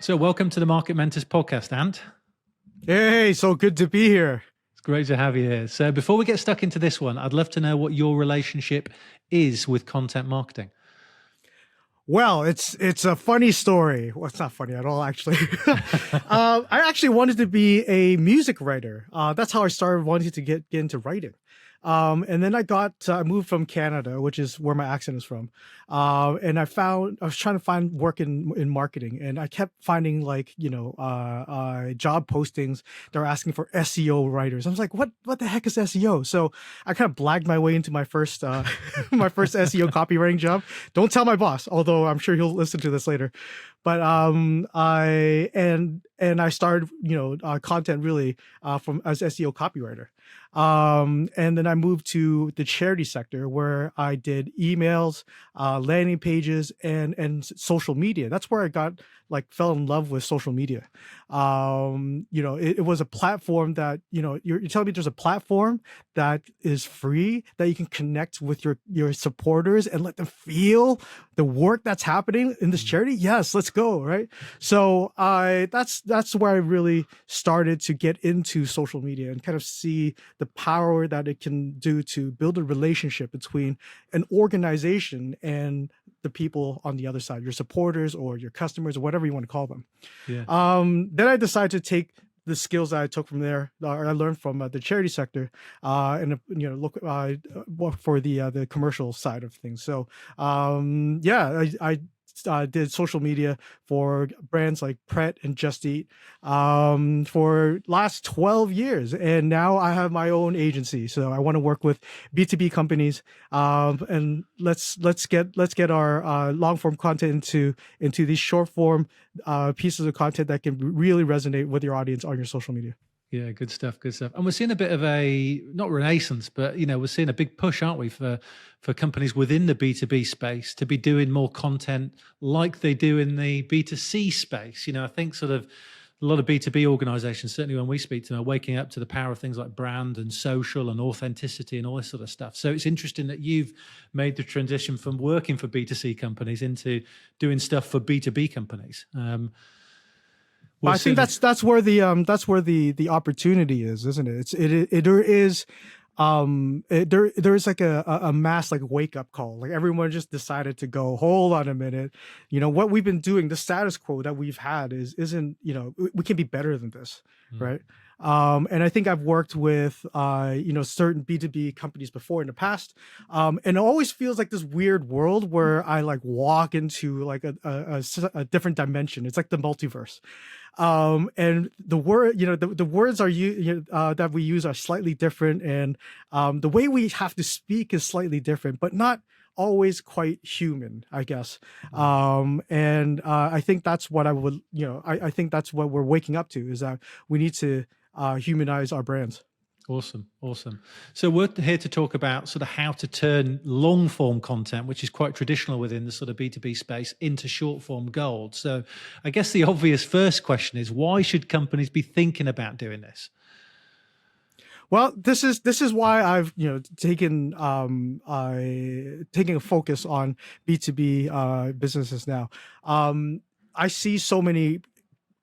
So, welcome to the Market Mentors podcast, Ant. Hey, so good to be here. It's great to have you here. So, before we get stuck into this one, I'd love to know what your relationship is with content marketing. Well, it's a funny story. Well, it's not funny at all, actually. I actually wanted to be a music writer. That's how I started wanting to get into writing. And then I moved from Canada, which is where my accent is from. And I was trying to find work in marketing, and I kept finding job postings that were asking for SEO writers. I was like, what the heck is SEO? So I kind of blagged my way into my first, my first SEO copywriting job. Don't tell my boss, although I'm sure he'll listen to this later. But I started, content really from as SEO copywriter. And then I moved to the charity sector where I did emails, landing pages, and social media. That's where I fell in love with social media. It was a platform that, you're telling me there's a platform that is free, that you can connect with your supporters and let them feel the work that's happening in this charity. Yes, let's go. Right. So that's where I really started to get into social media and kind of see the power that it can do to build a relationship between an organization and the people on the other side, your supporters or your customers or whatever you want to call them. Yeah. Then I decided to take the skills that I took from there, I learned from the charity sector, and work for the commercial side of things. So I did social media for brands like Pret and Just Eat for last 12 years. And now I have my own agency. So I want to work with B2B companies. And let's get our long form content into these short form pieces of content that can really resonate with your audience on your social media. Yeah, good stuff, good stuff. And we're seeing a bit of a, not renaissance, but, we're seeing a big push, aren't we, for companies within the B2B space to be doing more content like they do in the B2C space. I think sort of a lot of B2B organizations, certainly when we speak to them, are waking up to the power of things like brand and social and authenticity and all this sort of stuff. So it's interesting that you've made the transition from working for B2C companies into doing stuff for B2B companies. I think that's where the opportunity is, isn't it? There is like a mass wake up call. Like everyone just decided to go, hold on a minute. What we've been doing, the status quo that we've had isn't, we can be better than this, right? And I think I've worked with, certain B2B companies before in the past. And it always feels like this weird world where I walk into a different dimension. It's like the multiverse. And the word, the words that we use are slightly different. And, the way we have to speak is slightly different, but not always quite human, I guess. I think that's what I think that's what we're waking up to, is that we need to humanize our brands. Awesome. So we're here to talk about sort of how to turn long form content, which is quite traditional within the sort of B2B space, into short form gold. So I guess the obvious first question is, why should companies be thinking about doing this? Well, this is why I've taken a focus on B2B businesses now. I see so many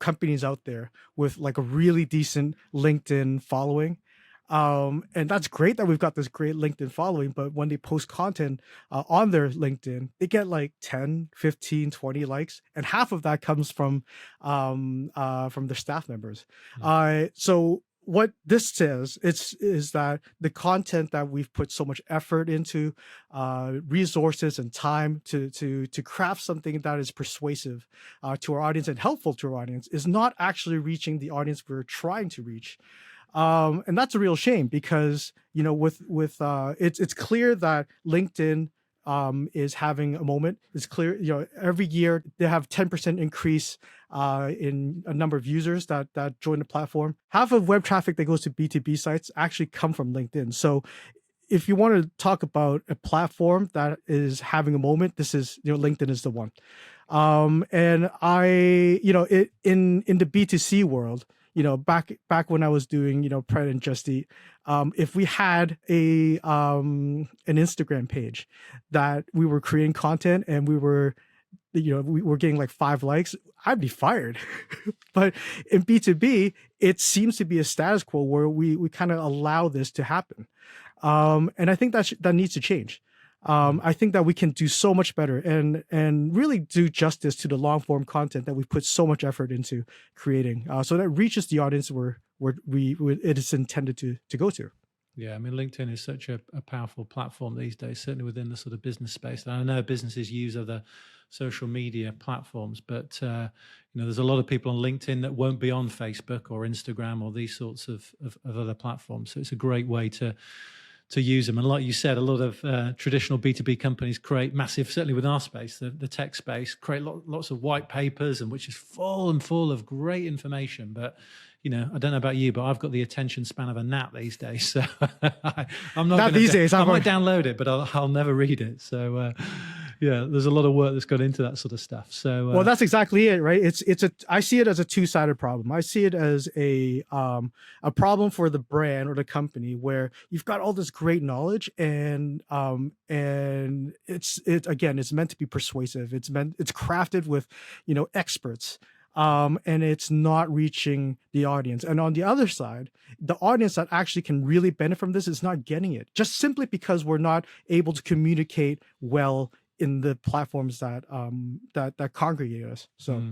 companies out there with a really decent LinkedIn following. And that's great that we've got this great LinkedIn following, but when they post content on their LinkedIn, they get 10, 15, 20 likes, and half of that comes from their staff members. So what this says is that the content that we've put so much effort into, resources and time to craft something that is persuasive to our audience and helpful to our audience, is not actually reaching the audience we're trying to reach. And that's a real shame, because it's clear that LinkedIn is having a moment. It's clear, every year they have 10% increase in a number of users that join the platform. Half of web traffic that goes to B2B sites actually come from LinkedIn. So if you want to talk about a platform that is having a moment, this is, LinkedIn is the one. And in the B2C world, back when I was doing, Pret and Just Eat, if we had an Instagram page that we were creating content and we were we're getting like 5 likes, I'd be fired. But in B2B, it seems to be a status quo where we kind of allow this to happen. And I think that needs to change. I think that we can do so much better and really do justice to the long form content that we put so much effort into creating, so that reaches the audience where it is intended to go to. Yeah, I mean, LinkedIn is such a powerful platform these days, certainly within the sort of business space. And I know businesses use other social media platforms, but there's a lot of people on LinkedIn that won't be on Facebook or Instagram or these sorts of other platforms. So it's a great way to use them. And like you said, a lot of traditional B2B companies create massive, certainly within our space, the tech space, create lots of white papers, and which is full of great information. But I don't know about you, but I've got the attention span of a gnat these days. So I'm not these days. I might download it, but I'll never read it. So there's a lot of work that's gone into that sort of stuff. So well, that's exactly it, right? I see it as a two-sided problem. I see it as a problem for the brand or the company where you've got all this great knowledge and it's meant to be persuasive. It's crafted with experts. And it's not reaching the audience. And on the other side, the audience that actually can really benefit from this is not getting it, just simply because we're not able to communicate well in the platforms that congregate us. So,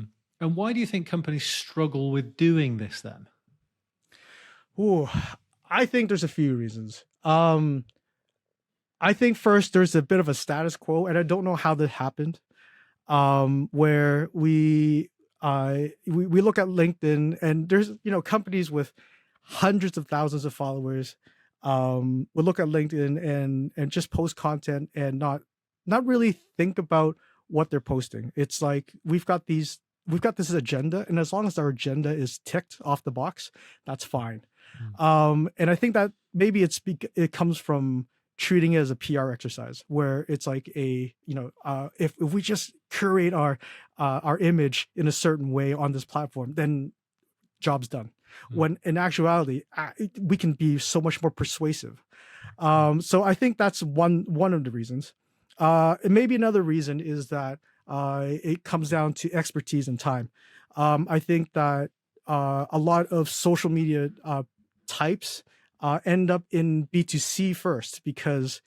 and why do you think companies struggle with doing this then? I think there's a few reasons. I think first there's a bit of a status quo, and I don't know how that happened, where we look at LinkedIn and there's companies with hundreds of thousands of followers will look at LinkedIn and just post content and not really think about what they're posting. It's like we've got this agenda, and as long as our agenda is ticked off the box, that's fine. And I think that maybe it comes from treating it as a PR exercise, where it's like if we just curate our image in a certain way on this platform, then job's done. When in actuality, we can be so much more persuasive. So I think that's one of the reasons. And maybe another reason is that it comes down to expertise and time. I think that a lot of social media types end up in B2C first because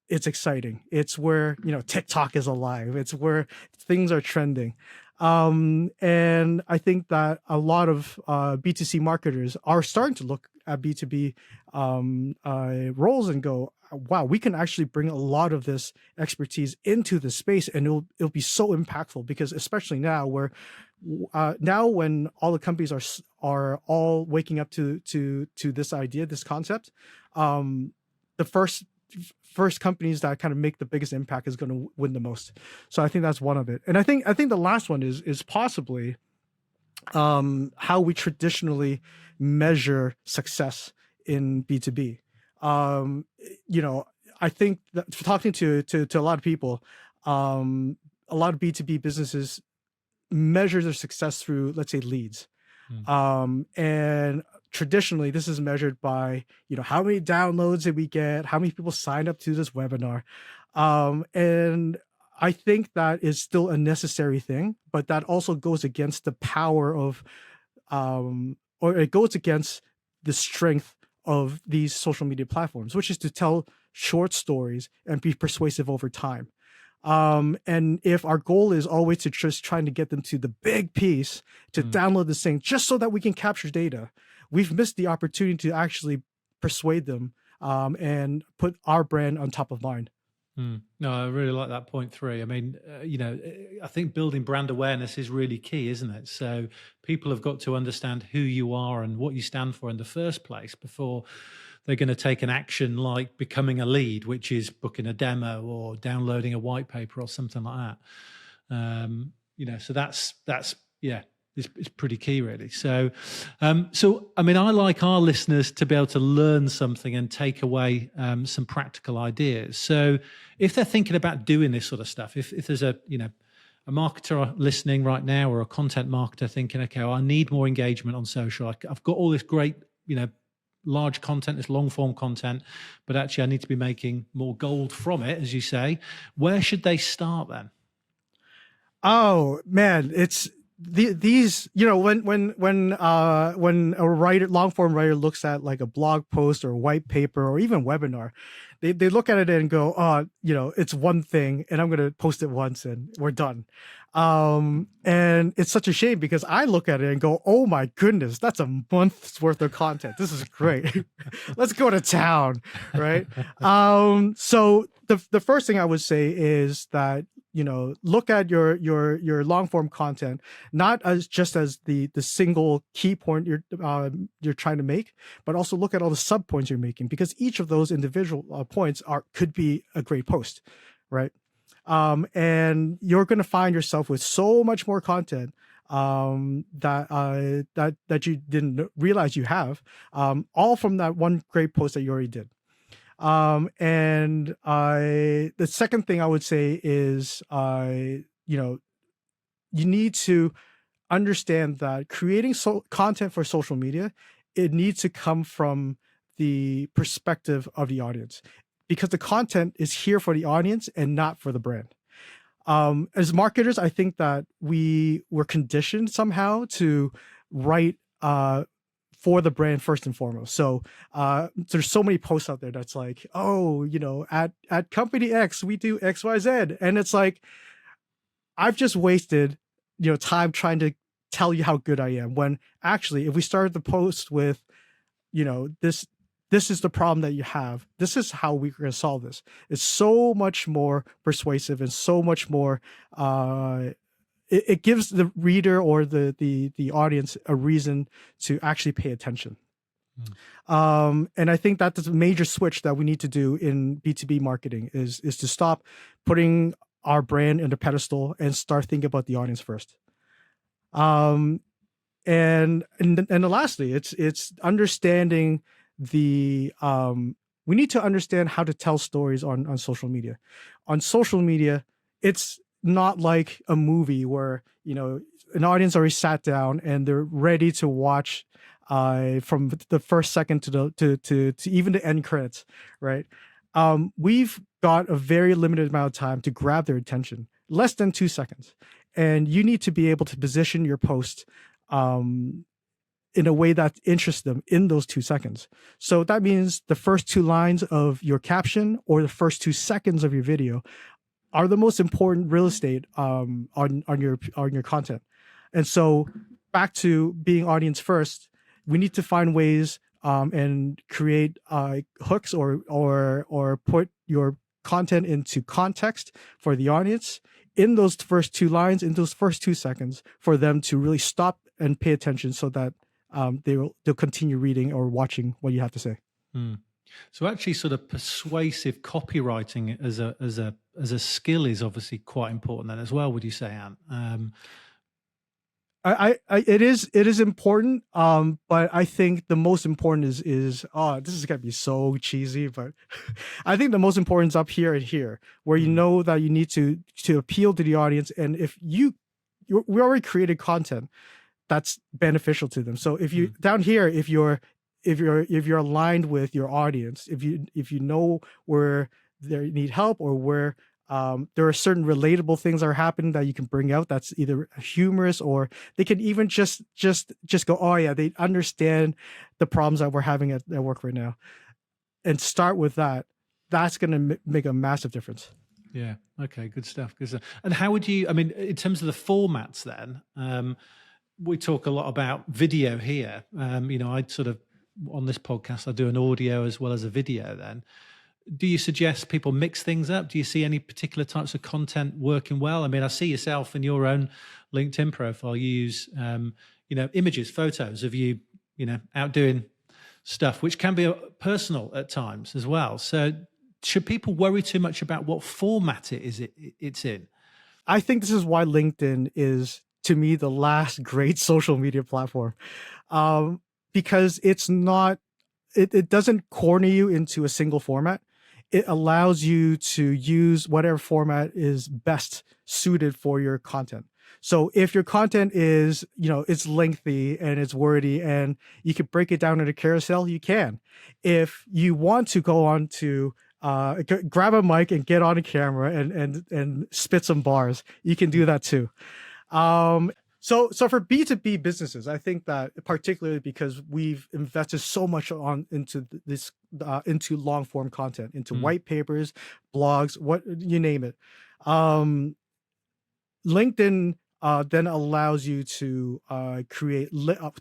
it's exciting. It's where TikTok is alive. It's where things are trending. And I think that a lot of B2C marketers are starting to look at B2B roles and go, wow, we can actually bring a lot of this expertise into the space, and it'll be so impactful, because especially now when all the companies are all waking up to this idea, this concept, the first companies that kind of make the biggest impact is going to win the most. So I think that's one of it. And I think the last one is possibly how we traditionally measure success in B2B. I think that talking to a lot of people, a lot of B2B businesses measure their success through, let's say, leads. And traditionally, this is measured by, how many downloads did we get? How many people signed up to this webinar? And I think that is still a necessary thing, but that also goes against the power of, or it goes against the strength of these social media platforms, which is to tell short stories and be persuasive over time. And if our goal is always to just trying to get them to the big piece, to download this thing just so that we can capture data, we've missed the opportunity to actually persuade them and put our brand on top of mind. No, I really like that point 3. I mean, I think building brand awareness is really key, isn't it? So people have got to understand who you are and what you stand for in the first place before they're going to take an action like becoming a lead, which is booking a demo or downloading a white paper or something like that. So that's it's pretty key, really. So, I mean, I like our listeners to be able to learn something and take away some practical ideas. So if they're thinking about doing this sort of stuff, if there's a marketer listening right now, or a content marketer thinking, okay, well, I need more engagement on social. I've got all this great, large content, this long form content, but actually I need to be making more gold from it, as you say. Where should they start then? Oh man, it's these, you know, when a writer, long form writer looks at like a blog post or a white paper or even webinar, they look at it and go, oh, you know, it's one thing and I'm gonna post it once and we're done. And it's such a shame because I look at it and go, oh my goodness, that's a month's worth of content. This is great. Let's go to town, right? So the first thing I would say is that, you know, look at your long form content not as just as the single key point you're trying to make, but also look at all the sub points you're making, because each of those individual points could be a great post, right? And you're going to find yourself with so much more content that you didn't realize you have, all from that one great post that you already did. And the second thing I would say is, you know, you need to understand that creating content for social media, it needs to come from the perspective of the audience, because the content is here for the audience and not for the brand. As marketers, I think that we were conditioned somehow to write for the brand first and foremost. So there's so many posts out there that's like, oh, you know, at company X, we do X, Y, Z. And it's like, I've just wasted, you know, time trying to tell you how good I am, when actually, if we started the post with, you know, this is the problem that you have, this is how we're going to solve this, it's so much more persuasive and so much more it gives the reader or the audience a reason to actually pay attention. And I think that's a major switch that we need to do in B2B marketing, is to stop putting our brand in a pedestal and start thinking about the audience first. And lastly, it's understanding the we need to understand how to tell stories on social media. On social media, it's not like a movie where, you know, an audience already sat down and they're ready to watch from the first second to even the end credits, right? We've got a very limited amount of time to grab their attention, less than 2 seconds, and you need to be able to position your post in a way that interests them in those 2 seconds. So that means the first 2 lines of your caption or the first 2 seconds of your video are the most important real estate on your content. And so back to being audience first, we need to find ways and create hooks or put your content into context for the audience in those first 2 lines, in those first 2 seconds, for them to really stop and pay attention, so that they'll continue reading or watching what you have to say. So actually, sort of persuasive copywriting as a skill is obviously quite important then as well. Would you say, Ant? It is important, but I think the most important is this is gonna be so cheesy, but I think the most important is up here and here, where you know that you need to appeal to the audience, and if we already created content that's beneficial to them. So if you down here, if you're aligned with your audience, if you know where they need help, or where there are certain relatable things that are happening that you can bring out, that's either humorous, or they can even just go, oh yeah, they understand the problems that we're having at work right now, and start with that. That's going to make a massive difference. Yeah. Okay. Good stuff. Good stuff. And how would you, I mean, in terms of the formats then, we talk a lot about video here. You know, I sort of, on this podcast, I do an audio as well as a video then. Do you suggest people mix things up? Do you see any particular types of content working well? I mean, I see yourself in your own LinkedIn profile, you use, you know, images, photos of you, you know, out doing stuff, which can be personal at times as well. So should people worry too much about what format it's in? I think this is why LinkedIn is, to me, the last great social media platform, because it's not, it doesn't corner you into a single format. It allows you to use whatever format is best suited for your content. So if your content is, you know, it's lengthy and it's wordy and you can break it down into carousel, you can. If you want to go on to grab a mic and get on a camera and spit some bars. You can do that too. So for B2B businesses, I think that particularly because we've invested so much into this into long form content, into white papers, blogs, what you name it. LinkedIn then allows you to create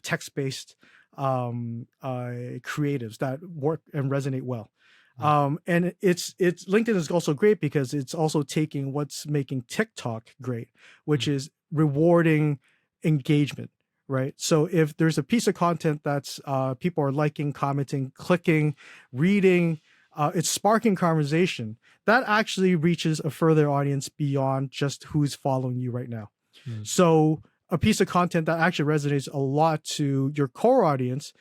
text-based creatives that work and resonate well. And it's LinkedIn is also great because it's also taking what's making TikTok great, which is rewarding engagement, right? So if there's a piece of content that's people are liking, commenting, clicking, reading, it's sparking conversation, that actually reaches a further audience beyond just who's following you right now. So a piece of content that actually resonates a lot to your core audience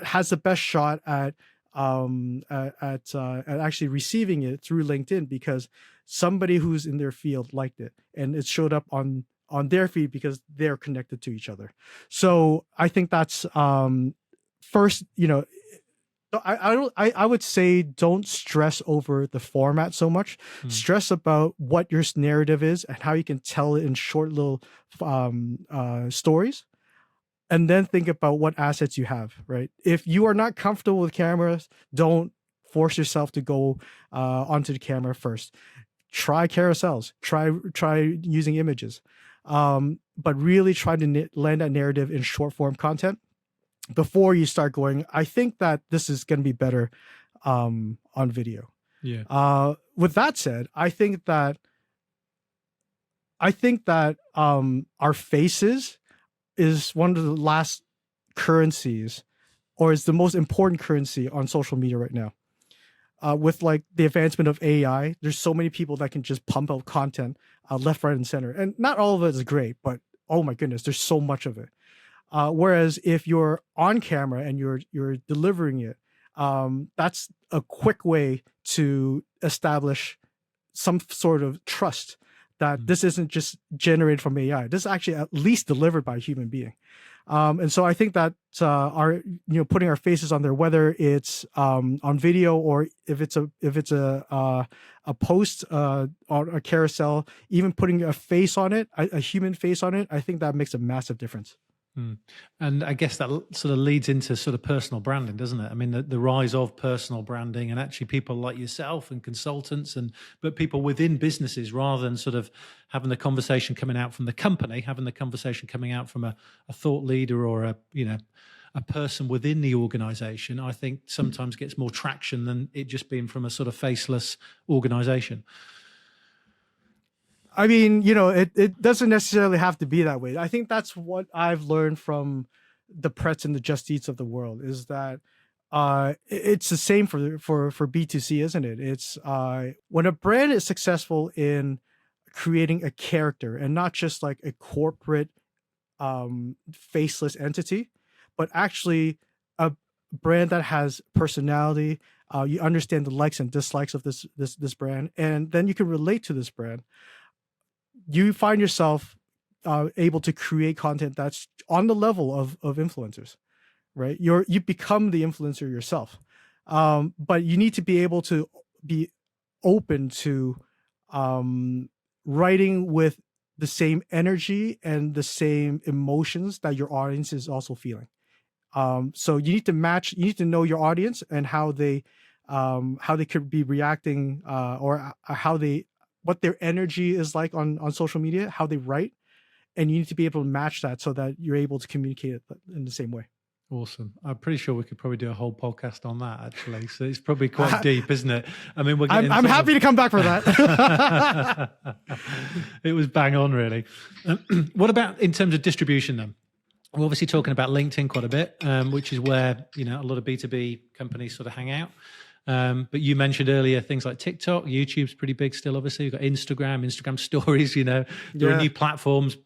has the best shot at actually receiving it through LinkedIn because somebody who's in their field liked it and it showed up on their feed because they're connected to each other. So I think that's first, I would say don't stress over the format so much. Stress about what your narrative is and how you can tell it in short little stories. And then think about what assets you have, right? If you are not comfortable with cameras, don't force yourself to go onto the camera first. Try carousels, try using images, but really try to land that narrative in short form content before you start going, I think that this is going to be better on video. Yeah. With that said, I think that our faces is one of the last currencies, or is the most important currency on social media right now. With like the advancement of AI, there's so many people that can just pump out content left, right, and center. And not all of it is great, but oh my goodness, there's so much of it. Whereas if you're on camera and you're delivering it, that's a quick way to establish some sort of trust that this isn't just generated from AI. This is actually at least delivered by a human being. And so I think that putting our faces on there, whether it's on video or if it's a post on a carousel, even putting a face on it, a human face on it, I think that makes a massive difference. And I guess that sort of leads into sort of personal branding, doesn't it? I mean, the rise of personal branding and actually people like yourself and consultants but people within businesses, rather than sort of having the conversation coming out from the company, having the conversation coming out from a thought leader or a person within the organization, I think sometimes gets more traction than it just being from a sort of faceless organization. I mean, it doesn't necessarily have to be that way. I think that's what I've learned from the Pretz and the Just Eats of the world is that it's the same for B2C, isn't it? It's when a brand is successful in creating a character and not just like a corporate faceless entity, but actually a brand that has personality. You understand the likes and dislikes of this brand, and then you can relate to this brand. You find yourself able to create content that's on the level of influencers, right? You become the influencer yourself, but you need to be able to be open to writing with the same energy and the same emotions that your audience is also feeling. So you need to match. You need to know your audience and how they could be reacting, or what their energy is like on social media, how they write, and you need to be able to match that so that you're able to communicate it in the same way. Awesome. I'm pretty sure we could probably do a whole podcast on that, actually. So it's probably quite deep, isn't it? I mean, I'm happy to come back for that. It was bang on, really. What about in terms of distribution then? We're obviously talking about LinkedIn quite a bit, which is where a lot of B2B companies sort of hang out. But you mentioned earlier things like TikTok, YouTube's pretty big still, obviously. You've got Instagram stories, there are new platforms,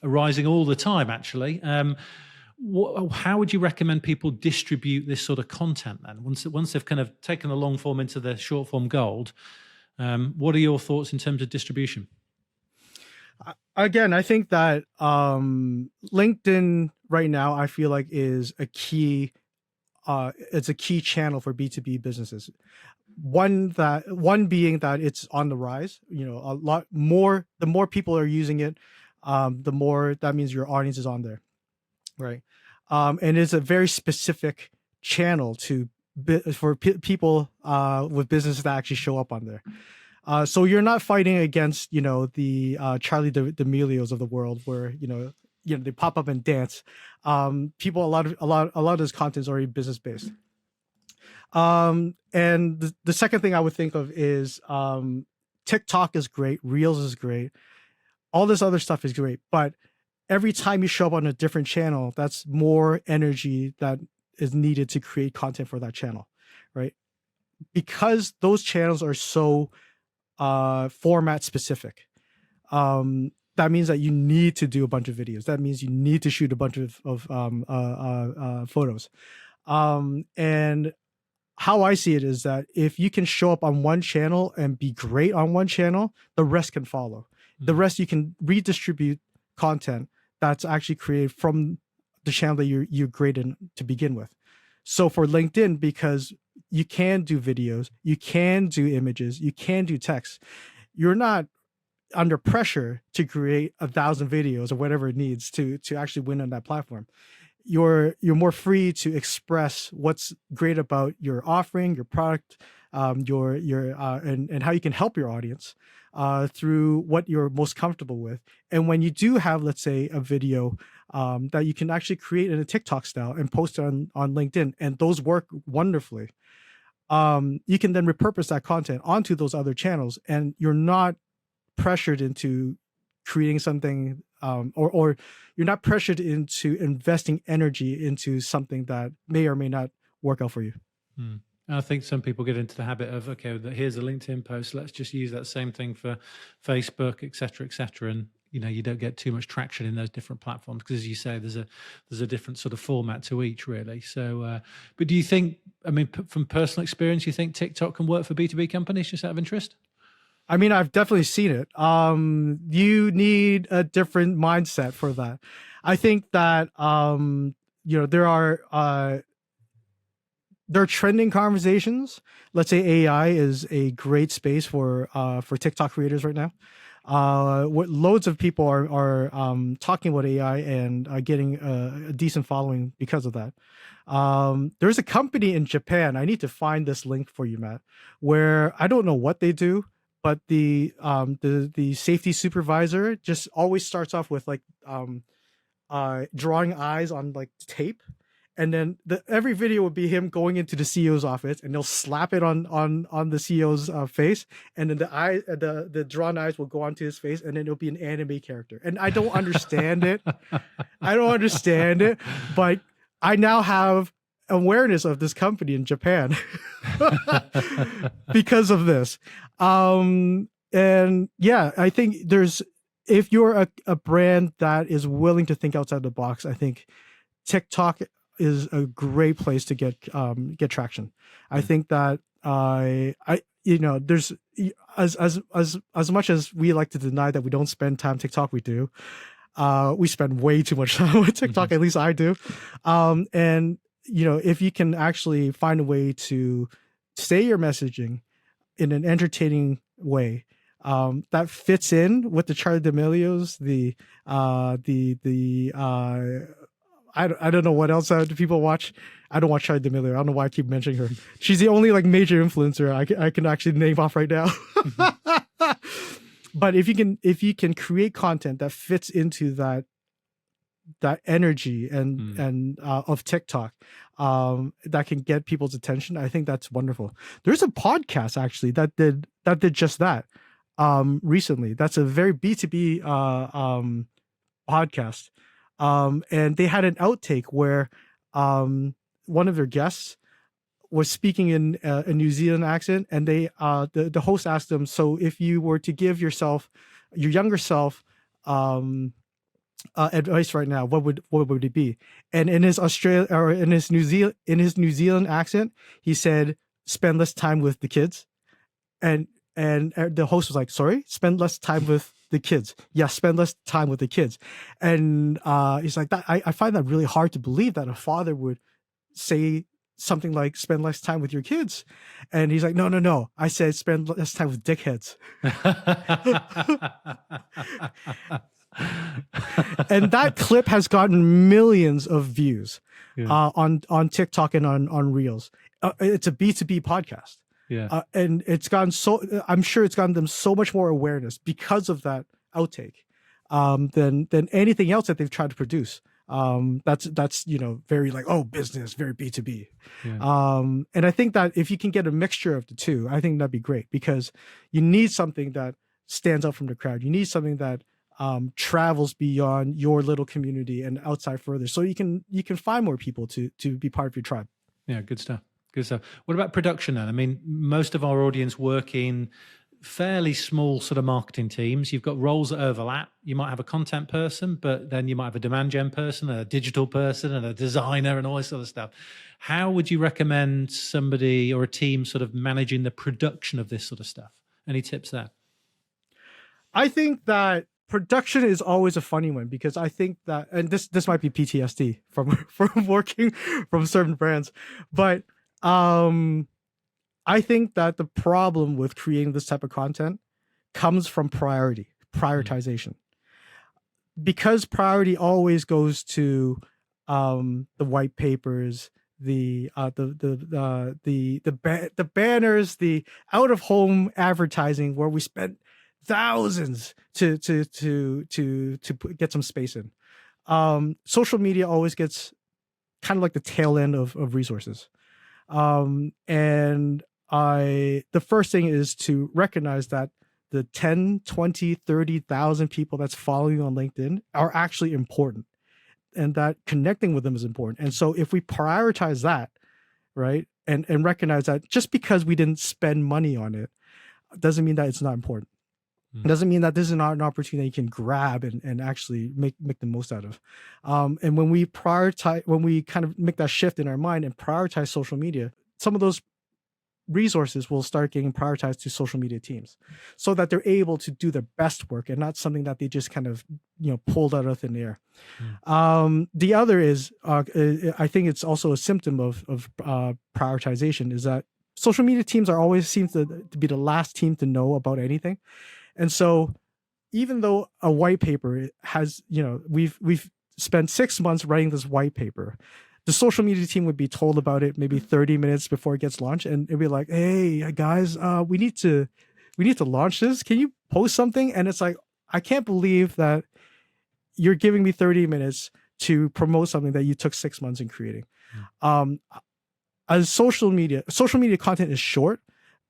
arising all the time, actually. How would you recommend people distribute this sort of content then? Once they've kind of taken the long form into the short form gold, what are your thoughts in terms of distribution? Again, I think that LinkedIn right now, I feel like is a key it's a key channel for B2B businesses. One being that it's on the rise. A lot more. The more people are using it, the more that means your audience is on there, right? And it's a very specific channel for people with businesses that actually show up on there. So you're not fighting against the Charlie D'Amelios of the world, where they pop up and dance. People, a lot of this content is already business based. And the second thing I would think of is TikTok is great, Reels is great, all this other stuff is great, but every time you show up on a different channel, that's more energy that is needed to create content for that channel, right? Because those channels are so format specific. That means that you need to do a bunch of videos. That means you need to shoot a bunch of photos. And how I see it is that if you can show up on one channel and be great on one channel, the rest can follow. The rest you can redistribute content that's actually created from the channel that you're great in to begin with. So for LinkedIn, because you can do videos, you can do images, you can do text, you're not under pressure to create 1,000 videos or whatever it needs to actually win on that platform. You're more free to express what's great about your offering, your product, and how you can help your audience through what you're most comfortable with. And when you do have, let's say, a video that you can actually create in a TikTok style and post it on LinkedIn, and those work wonderfully, you can then repurpose that content onto those other channels, and you're not pressured into creating something, or you're not pressured into investing energy into something that may or may not work out for you. I think some people get into the habit of, okay, here's a LinkedIn post, let's just use that same thing for Facebook, et cetera, and you don't get too much traction in those different platforms because, as you say, there's a different sort of format to each, really. So, but do you think, from personal experience, you think TikTok can work for B2B companies, just out of interest? I've definitely seen it. You need a different mindset for that. I think that there are trending conversations. Let's say AI is a great space for TikTok creators right now. Loads of people are talking about AI and getting a decent following because of that. There's a company in Japan. I need to find this link for you, Matt, where I don't know what they do, but the safety supervisor just always starts off with drawing eyes on tape. And then every video would be him going into the CEO's office, and they'll slap it on the CEO's face, and then the drawn eyes will go onto his face, and then it'll be an anime character. And I don't understand it. But I now have awareness of this company in Japan because of this. And yeah, I think if you're a brand that is willing to think outside the box, I think TikTok is a great place to get traction. I think that there's as much as we like to deny that we don't spend time TikTok, we do. We spend way too much time with TikTok, at least I do. And if you can actually find a way to say your messaging in an entertaining way that fits in with the Charli D'Amelios, I don't know what else do people watch. I don't watch Charli D'Amelio. I don't know why I keep mentioning her. She's the only major influencer I can actually name off right now. But if you can create content that fits into that energy and of TikTok, that can get people's attention, I think that's wonderful. There's a podcast actually that did just that recently. That's a very B2B podcast. And they had an outtake where one of their guests was speaking in a New Zealand accent, and the host asked them, so if you were to give your younger self advice right now, what would it be? And in his New Zealand accent, he said, spend less time with the kids. And the host was like, sorry, spend less time with the kids. Yeah, spend less time with the kids. And he's like, that I find that really hard to believe that a father would say something like spend less time with your kids. And he's like, no. I said spend less time with dickheads. And that clip has gotten millions of views on TikTok and on Reels. It's a B2B podcast. Yeah. And I'm sure it's gotten them so much more awareness because of that outtake than anything else that they've tried to produce. That's very like, oh, business, very B2B. Yeah. And I think that if you can get a mixture of the two, I think that'd be great, because you need something that stands out from the crowd. You need something that travels beyond your little community and outside further, so you can find more people to be part of your tribe. Yeah, good stuff. Good stuff. What about production then? I mean, most of our audience work in fairly small sort of marketing teams. You've got roles that overlap. You might have a content person, but then you might have a demand gen person, a digital person, and a designer, and all this sort of stuff. How would you recommend somebody or a team sort of managing the production of this sort of stuff? Any tips there? I think that production is always a funny one, because I think that, and this might be PTSD from working from certain brands, but I think that the problem with creating this type of content comes from prioritization, because priority always goes to the white papers, the banners, the out of home advertising, where we spent thousands to get some space in. Social media always gets kind of like the tail end of resources. And the first thing is to recognize that the 10, 20, 30,000 people that's following you on LinkedIn are actually important, and that connecting with them is important. And so if we prioritize that, right, and recognize that just because we didn't spend money on it doesn't mean that it's not important. It doesn't mean that this is not an opportunity you can grab and actually make the most out of. And when we kind of make that shift in our mind and prioritize social media, some of those resources will start getting prioritized to social media teams, so that they're able to do their best work and not something that they just kind of pulled out of thin air. The other is, I think it's also a symptom of prioritization, is that social media teams always seem to be the last team to know about anything. And so even though a white paper has, we've spent 6 months writing this white paper, the social media team would be told about it maybe 30 minutes before it gets launched. And it'd be like, hey guys, we need to launch this. Can you post something? And it's like, I can't believe that you're giving me 30 minutes to promote something that you took 6 months in creating. As social media content is short,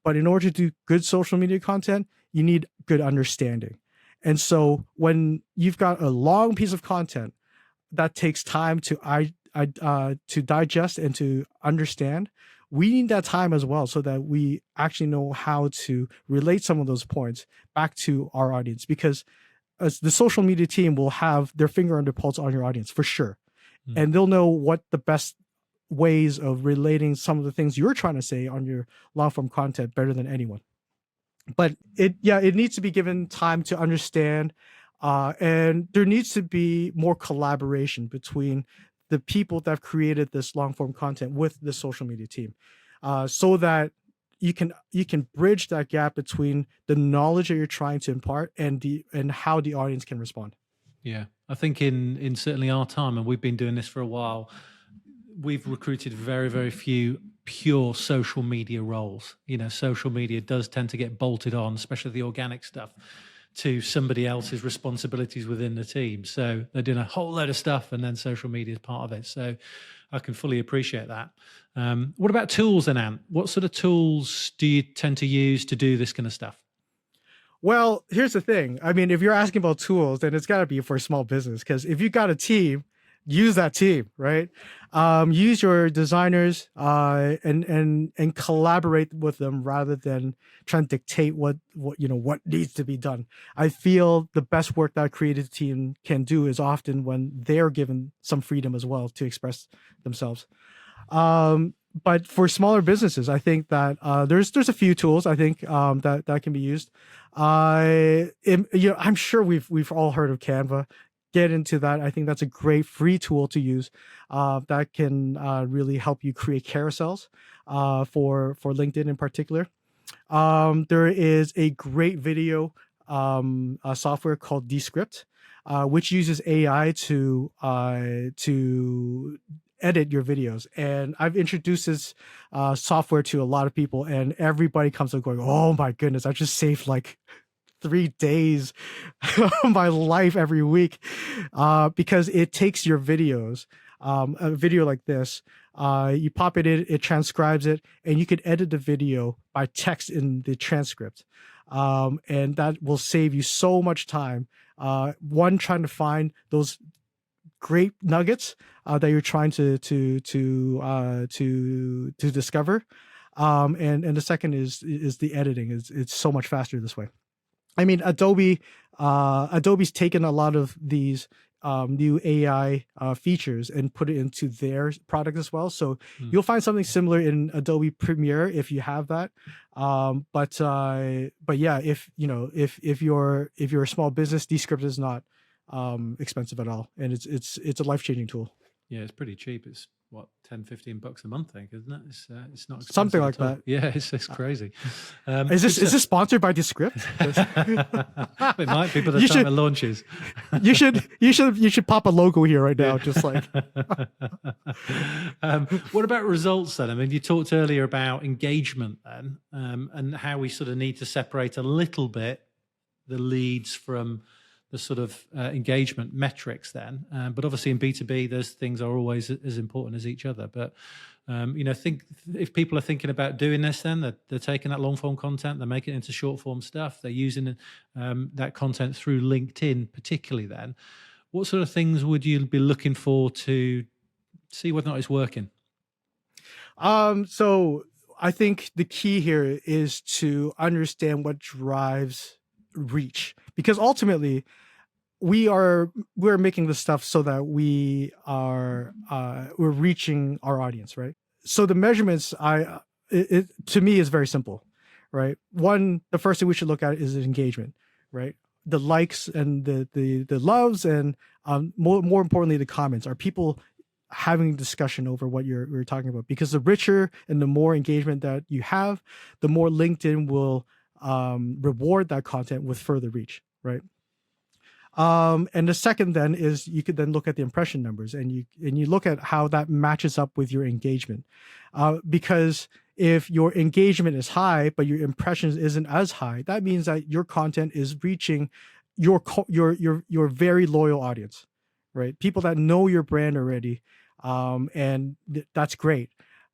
but in order to do good social media content, you need good understanding. And so when you've got a long piece of content that takes time to digest and to understand, we need that time as well, so that we actually know how to relate some of those points back to our audience, because as the social media team will have their finger on the pulse on your audience for sure. And they'll know what the best ways of relating some of the things you're trying to say on your long form content better than anyone. But it needs to be given time to understand, and there needs to be more collaboration between the people that have created this long form content with the social media team, so that you can bridge that gap between the knowledge that you're trying to impart and how the audience can respond. Yeah, I think in certainly our time, and we've been doing this for a while, we've recruited very, very few pure social media roles. Social media does tend to get bolted on, especially the organic stuff, to somebody else's responsibilities within the team. So they're doing a whole load of stuff, and then social media is part of it. So I can fully appreciate that. What about tools then, Ant? What sort of tools do you tend to use to do this kind of stuff? Well, here's the thing. I mean, if you're asking about tools, then it's got to be for a small business, because if you got a team, use that team, right? Use your designers and collaborate with them rather than trying to dictate what needs to be done. I feel the best work that a creative team can do is often when they're given some freedom as well to express themselves. But for smaller businesses, I think that there's a few tools I think that can be used. I'm sure we've all heard of Canva. get into that, I think that's a great free tool to use that can really help you create carousels for LinkedIn in particular. There is a great video software called Descript, which uses AI to edit your videos. And I've introduced this software to a lot of people, and everybody comes up going, "Oh my goodness, I just saved like 3 days of my life every week," because it takes your videos, a video like this, you pop it in, it transcribes it, and you can edit the video by text in the transcript. And that will save you so much time. One, trying to find those great nuggets that you're trying to discover, and the second is the editing. It's so much faster this way. I mean, Adobe's taken a lot of these new AI features and put it into their product as well. So you'll find something similar in Adobe Premiere if you have that. But yeah, if you're a small business, Descript is not expensive at all, and it's a life-changing tool. Yeah, it's pretty cheap. It's what, $10-15 a month, I think, isn't it? It's not expensive Something like at all. that. Yeah, it's crazy. Is this sponsored by Descript? It might be by the time it launches. You should pop a logo here right now, just like. What about results then? I mean, you talked earlier about engagement then, and how we sort of need to separate a little bit the leads from the sort of engagement metrics then. But obviously in B2B, those things are always as important as each other. But, think if people are thinking about doing this, then they're taking that long form content, they're making it into short form stuff, they're using that content through LinkedIn particularly then, what sort of things would you be looking for to see whether or not it's working? So I think the key here is to understand what drives reach, because ultimately we're making this stuff so that we're reaching our audience, right? So the measurements, to me, is very simple, right? One, the first thing we should look at is engagement, right? The likes and the loves, and more importantly, the comments. Are people having a discussion over what you're talking about? Because the richer and the more engagement that you have, the more LinkedIn will reward that content with further reach, right? And the second then is you could then look at the impression numbers, and you look at how that matches up with your engagement, because if your engagement is high but your impressions isn't as high, that means that your content is reaching your very loyal audience, right? People that know your brand already, and that's great.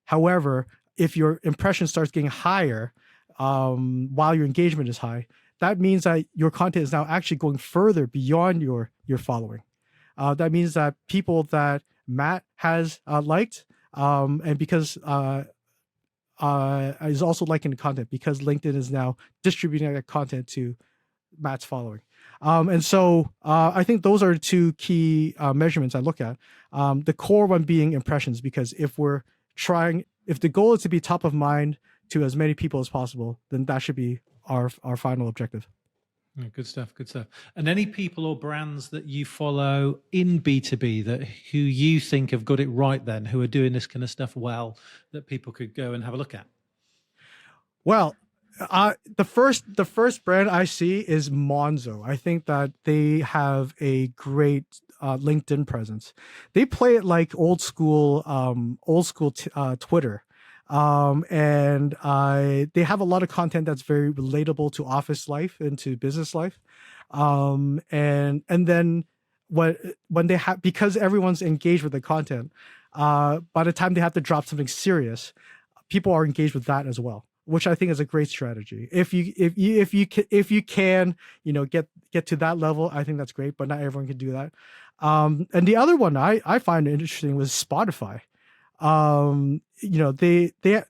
However, if your impression starts getting higher while your engagement is high, that means that your content is now actually going further beyond your following. That means that people that Matt has liked, and because is also liking the content, because LinkedIn is now distributing that content to Matt's following. And so I think those are two key measurements I look at. The core one being impressions, because if the goal is to be top of mind to as many people as possible, then that should be our final objective. Yeah, good stuff. And any people or brands that you follow in B2B who you think have got it right then, who are doing this kind of stuff well, that people could go and have a look at? Well, the first brand I see is Monzo. I think that they have a great LinkedIn presence. They play it like old school Twitter. And they have a lot of content that's very relatable to office life and to business life. And then when they have, because everyone's engaged with the content, by the time they have to drop something serious, people are engaged with that as well, which I think is a great strategy. If you can, get to that level, I think that's great, but not everyone can do that. And the other one I find interesting was Spotify.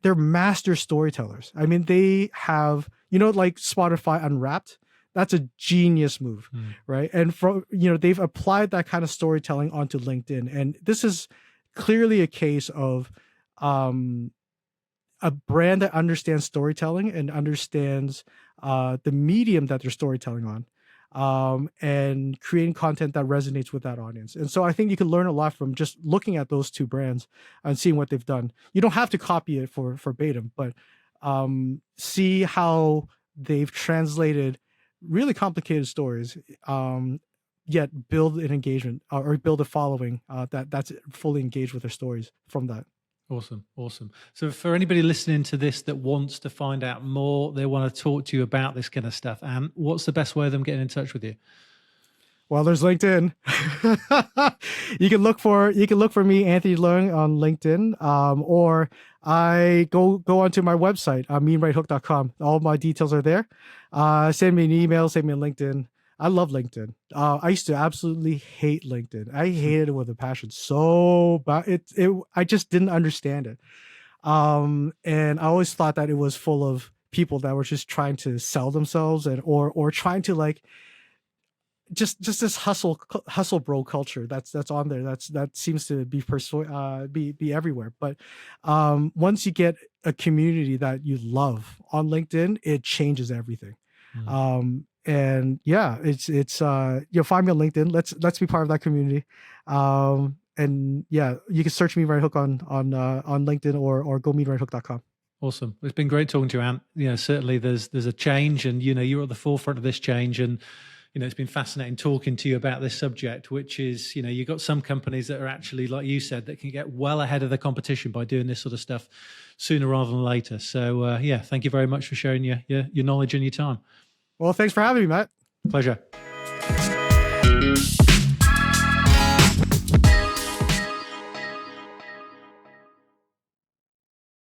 They're master storytellers. I mean, they have, like Spotify Unwrapped, that's a genius move, right? And they've applied that kind of storytelling onto LinkedIn. And this is clearly a case of a brand that understands storytelling and understands the medium that they're storytelling on. and creating content that resonates with that audience. And so I think you can learn a lot from just looking at those two brands and seeing what they've done. You don't have to copy it for verbatim, but see how they've translated really complicated stories, yet build an engagement or build a following that's fully engaged with their stories from that. Awesome. Awesome. So for anybody listening to this that wants to find out more, they want to talk to you about this kind of stuff, and what's the best way of them getting in touch with you? Well, there's LinkedIn. You can look for me, Anthony Leung, on LinkedIn, or I go onto my website, meanrighthook.com. All my details are there. Send me an email, send me a LinkedIn. I love LinkedIn. I used to absolutely hate LinkedIn. I hated it with a passion. So bad. I just didn't understand it. And I always thought that it was full of people that were just trying to sell themselves or trying to like just this hustle bro culture that's on there. That seems to be everywhere. But once you get a community that you love on LinkedIn, it changes everything. And yeah, it's you'll find me on LinkedIn. Let's be part of that community. And yeah, you can search Me Right Hook on LinkedIn or go meanrighthook.com. Awesome. It's been great talking to you, Ant. Certainly there's a change, and you're at the forefront of this change, and it's been fascinating talking to you about this subject, which is, you've got some companies that are actually, like you said, that can get well ahead of the competition by doing this sort of stuff sooner rather than later. So yeah, thank you very much for sharing your knowledge and your time. Well, thanks for having me, Matt. Pleasure.